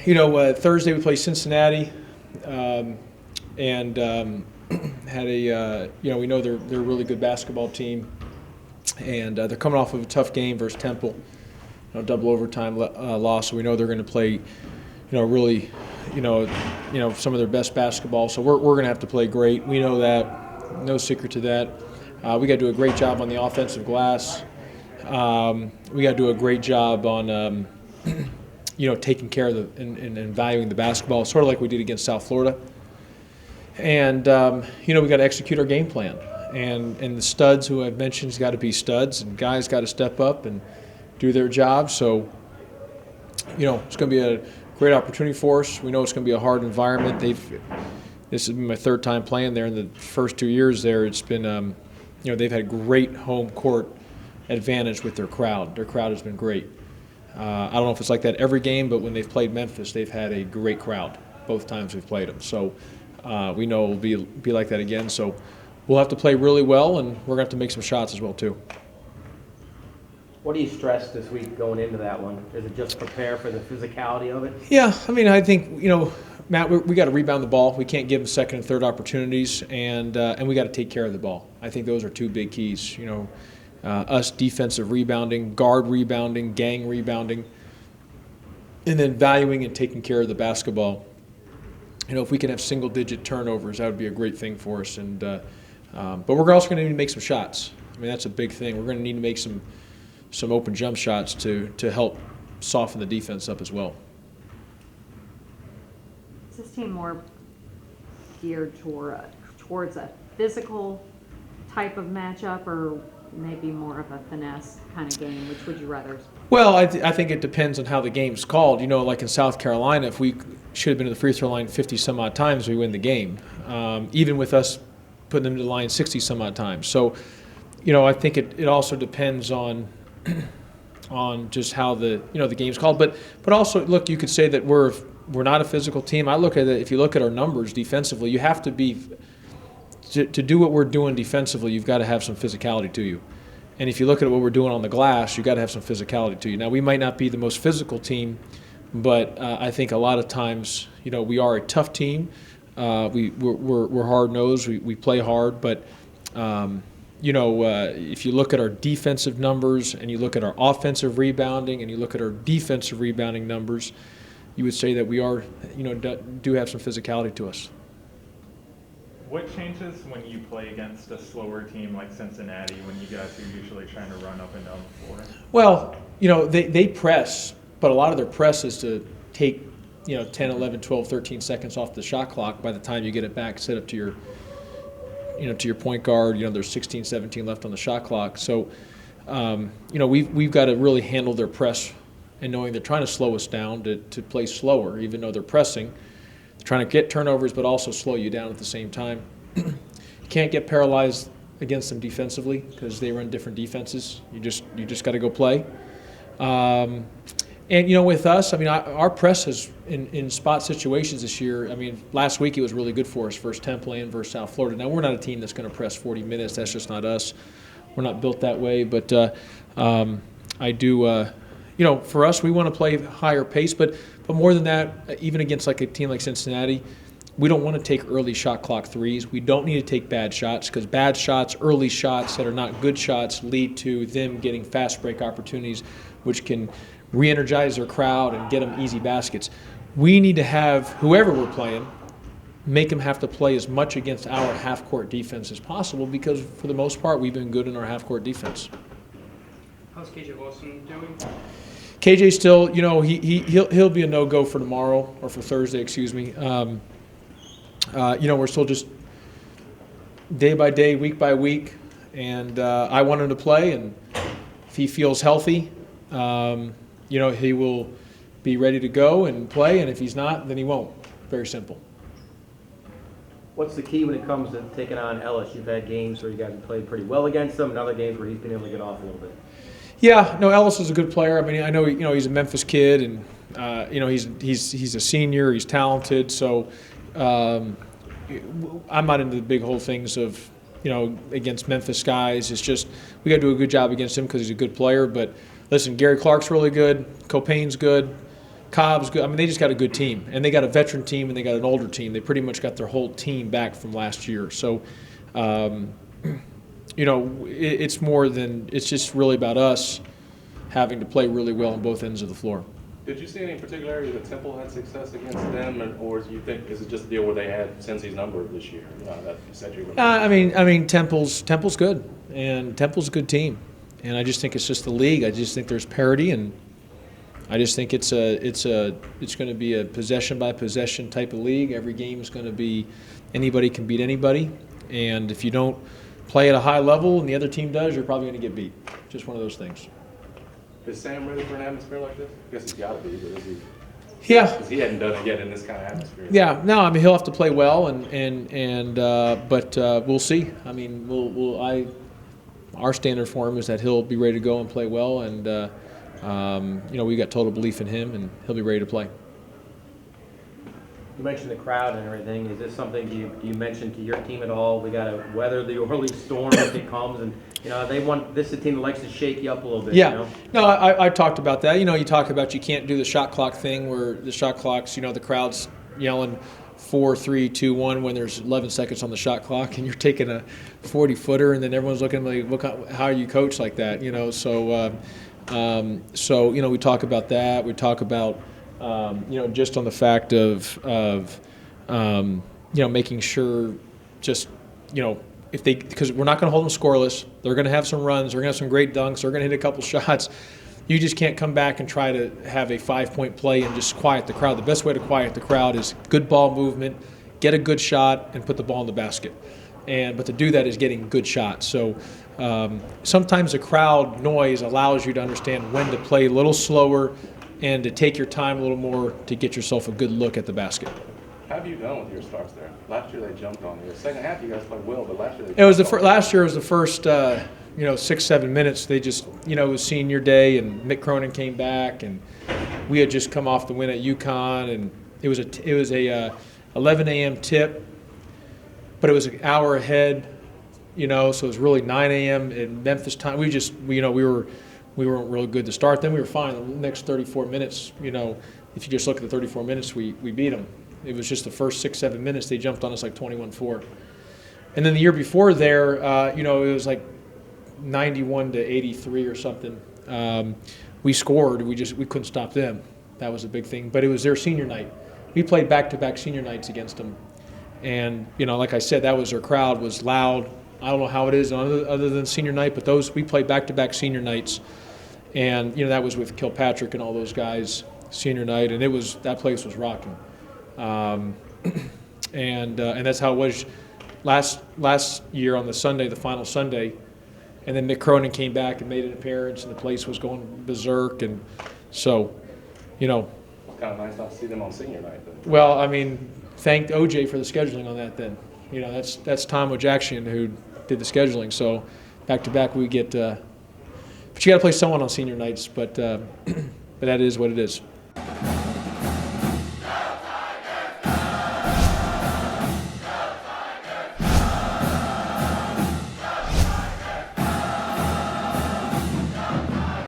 Thursday we play Cincinnati, and had a we know they're a really good basketball team, and they're coming off of a tough game versus Temple, double overtime loss. So we know they're going to play, really, some of their best basketball. So we're going to have to play great. We know that, no secret to that. We got to do a great job on the offensive glass. We got to do a great job on, taking care of and valuing the basketball, sort of like we did against South Florida. And, we got to execute our game plan. And the studs who I've mentioned has got to be studs, and guys got to step up and do their job. So, it's going to be a great opportunity for us. We know it's going to be a hard environment. This has been my third time playing there. In the first 2 years there, it's been, they've had great home court advantage with their crowd. Their crowd has been great. I don't know if it's like that every game, but when they've played Memphis, they've had a great crowd both times we've played them. So we know it'll be like that again. So we'll have to play really well, and we're going to have to make some shots as well too. What do you stress this week going into that one? Is it just prepare for the physicality of it? Yeah, I think, Matt, we got to rebound the ball. We can't give them second and third opportunities, and we got to take care of the ball. I think those are two big keys. Us defensive rebounding, guard rebounding, gang rebounding, and then valuing and taking care of the basketball. If we can have single-digit turnovers, that would be a great thing for us. And but we're also going to need to make some shots. That's a big thing. We're going to need to make some open jump shots to help soften the defense up as well. Is this team more geared towards a physical type of matchup, or maybe more of a finesse kind of game? Which would you rather? Well, I think it depends on how the game's called. Like in South Carolina, if we should have been to the free throw line 50-some-odd times, we win the game, even with us putting them to the line 60-some-odd times. So, I think it also depends on just how the game's called. But also, look, you could say that we're not a physical team. I look at it, if you look at our numbers defensively, you have to be to do what we're doing defensively, you've got to have some physicality to you. And if you look at what we're doing on the glass, you've got to have some physicality to you. Now, we might not be the most physical team, but I think a lot of times, we are a tough team. We're hard-nosed. We play hard. But, if you look at our defensive numbers and you look at our offensive rebounding and you look at our defensive rebounding numbers, you would say that we are, do have some physicality to us. What changes when you play against a slower team like Cincinnati, when you guys are usually trying to run up and down the floor? Well, they press, but a lot of their press is to take, 10, 11, 12, 13 seconds off the shot clock by the time you get it back, set up to your, to your point guard. There's 16, 17 left on the shot clock. So, we've got to really handle their press, and knowing they're trying to slow us down to play slower, even though they're pressing. Trying to get turnovers, but also slow you down at the same time. You can't get paralyzed against them defensively because they run different defenses. You just got to go play. And with us, our press is in spot situations this year. Last week it was really good for us versus Temple and versus South Florida. Now we're not a team that's going to press 40 minutes. That's just not us. We're not built that way. But I do. For us, we want to play higher pace, but more than that, even against like a team like Cincinnati, we don't want to take early shot clock threes. We don't need to take bad shots, because bad shots, early shots that are not good shots, lead to them getting fast break opportunities, which can re-energize their crowd and get them easy baskets. We need to have whoever we're playing make them have to play as much against our half-court defense as possible, because for the most part, we've been good in our half-court defense. How's KJ Wilson doing? KJ still, he'll be a no-go for tomorrow, or for Thursday, excuse me. We're still just day by day, week by week, and I want him to play. And if he feels healthy, he will be ready to go and play. And if he's not, then he won't. Very simple. What's the key when it comes to taking on Ellis? You've had games where you guys have played pretty well against him, and other games where he's been able to get off a little bit. Yeah, no, Ellis is a good player. I know, he's a Memphis kid, and he's a senior. He's talented. So I'm not into the big whole things of against Memphis guys. It's just we got to do a good job against him because he's a good player. But listen, Gary Clark's really good. Copain's good. Cobb's good. I mean, they just got a good team, and they got a veteran team, and they got an older team. They pretty much got their whole team back from last year. So, it's more than – it's just really about us having to play really well on both ends of the floor. Did you see any particular area that Temple had success against them, or do you think is it just a deal where they had Cincy's number this year? That you said you were. I mean, Temple's good, and Temple's a good team, and I just think it's just the league. I just think there's parity, and I just think it's going to be a possession by possession type of league. Every game is going to be anybody can beat anybody, and if you don't play at a high level and the other team does, you're probably going to get beat. Just one of those things. Is Sam ready for an atmosphere like this? I guess he's got to be, but is he? Yeah. Because he hadn't done it yet in this kind of atmosphere. Yeah. No, I mean he'll have to play well, but we'll see. I mean, our standard for him is that he'll be ready to go and play well, and we got total belief in him, and he'll be ready to play. You mentioned the crowd and everything. Is this something you mentioned to your team at all? We got to weather the early storm if it comes, and this is a team that likes to shake you up a little bit. Yeah. No, I talked about that. You talk about you can't do the shot clock thing where the shot clock's, the crowd's yelling 4, 3, 2, 1 when there's 11 seconds on the shot clock, and you're taking a 40-footer, and then everyone's looking like, how are you coached like that? So we talk about that. We talk about just on the fact of making sure because we're not going to hold them scoreless. They're going to have some runs. They're going to have some great dunks. They're going to hit a couple shots. You just can't come back and try to have a 5-point play and just quiet the crowd. The best way to quiet the crowd is good ball movement, get a good shot, and put the ball in the basket. But to do that is getting good shots. So sometimes the crowd noise allows you to understand when to play a little slower and to take your time a little more to get yourself a good look at the basket. How have you done with your starts there? Last year they jumped on you. The second half you guys played well, but last year last year was the first 6-7 minutes. They just it was senior day, and Mick Cronin came back, and we had just come off the win at UConn, and it was a 11 a.m. tip, but it was an hour ahead, so it was really 9 a.m. in Memphis time. We weren't really good to start. Then we were fine. The next 34 minutes, if you just look at the 34 minutes, we beat them. It was just the first 6-7 minutes they jumped on us like 21-4. And then the year before there, it was like 91-83 or something. We scored. We couldn't stop them. That was a big thing. But it was their senior night. We played back-to-back senior nights against them. And, like I said, their crowd was loud. I don't know how it is other than senior night, but we played back-to-back senior nights. And, that was with Kilpatrick and all those guys, senior night. And that place was rocking. And that's how it was last year on the Sunday, the final Sunday. And then Mick Cronin came back and made an appearance, and the place was going berserk. And so, It's kind of nice not to see them on senior night. Then. Well, I mean, thank OJ for the scheduling on that then. That's Tom Ojaxian who did the scheduling. So back-to-back we get but you got to play someone on senior nights, but that is what it is.